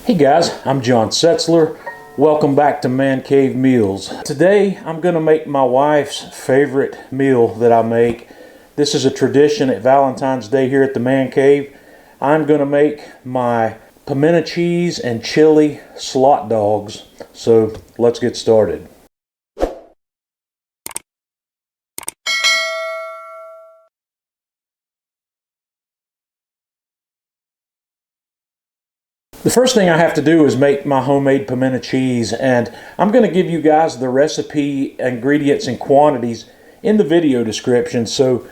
Hey guys, I'm John Setzler. Welcome back to Man Cave Meals. Today I'm going to make my wife's favorite meal that I make. This is a tradition at Valentine's Day here at the Man Cave. I'm going to make my pimento cheese and chili slot dogs. So let's get started. The first thing I have to do is make my homemade pimento cheese, and I'm going to give you guys the recipe, ingredients, and quantities in the video description. So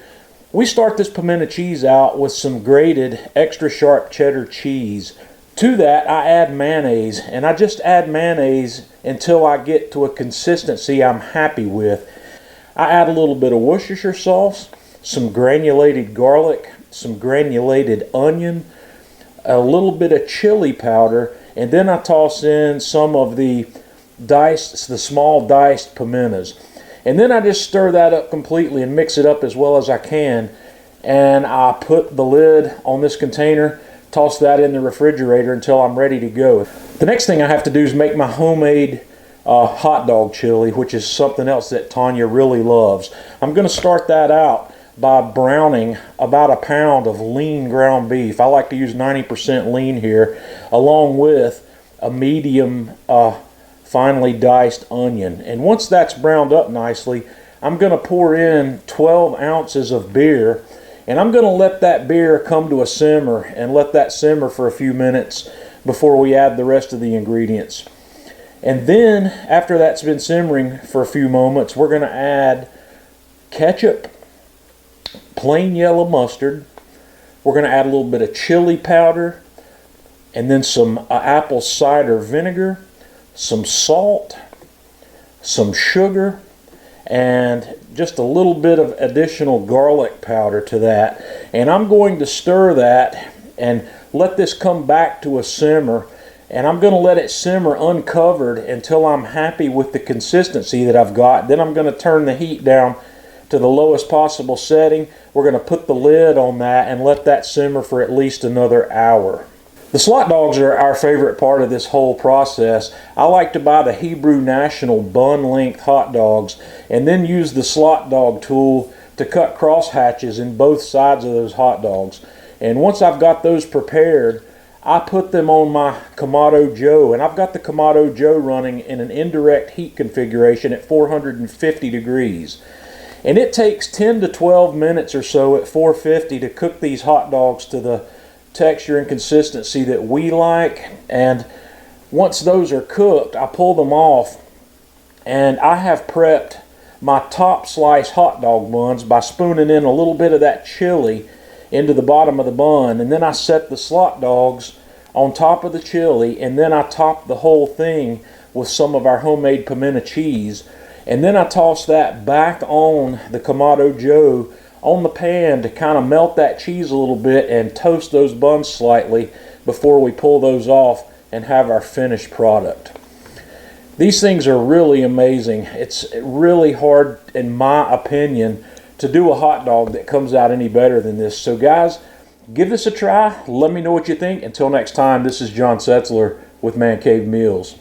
we start this pimento cheese out with some grated extra sharp cheddar cheese. To that I add mayonnaise, and I just add mayonnaise until I get to a consistency I'm happy with. I add a little bit of Worcestershire sauce, some granulated garlic, some granulated onion, a little bit of chili powder, and then I toss in some of the small diced pimentos. And then I just stir that up completely and mix it up as well as I can. And I put the lid on this container, toss that in the refrigerator until I'm ready to go. The next thing I have to do is make my homemade hot dog chili, which is something else that Tanya really loves. I'm going to start that out by browning about a pound of lean ground beef. I like to use 90% lean here, along with a medium finely diced onion. And once that's browned up nicely, I'm going to pour in 12 ounces of beer, and I'm going to let that beer come to a simmer and let that simmer for a few minutes before we add the rest of the ingredients. And then after that's been simmering for a few moments, we're going to add ketchup, plain yellow mustard. We're going to add a little bit of chili powder, and then some apple cider vinegar, some salt, some sugar, and just a little bit of additional garlic powder to that. And I'm going to stir that and let this come back to a simmer, and I'm going to let it simmer uncovered until I'm happy with the consistency that I've got. Then I'm going to turn the heat down to the lowest possible setting. We're going to put the lid on that and let that simmer for at least another hour. The slot dogs are our favorite part of this whole process. I like to buy the Hebrew National bun length hot dogs and then use the slot dog tool to cut cross hatches in both sides of those hot dogs. And once I've got those prepared, I put them on my Kamado Joe, and I've got the Kamado Joe running in an indirect heat configuration at 450 degrees. And it takes 10 to 12 minutes or so at 450 to cook these hot dogs to the texture and consistency that we like. And once those are cooked, I pull them off, and I have prepped my top slice hot dog buns by spooning in a little bit of that chili into the bottom of the bun, and then I set the slot dogs on top of the chili, and then I top the whole thing with some of our homemade pimento cheese. And then I toss that back on the Kamado Joe on the pan to kind of melt that cheese a little bit and toast those buns slightly before we pull those off and have our finished product. These things are really amazing. It's really hard, in my opinion, to do a hot dog that comes out any better than this. So guys, give this a try. Let me know what you think. Until next time, this is John Setzler with Man Cave Meals.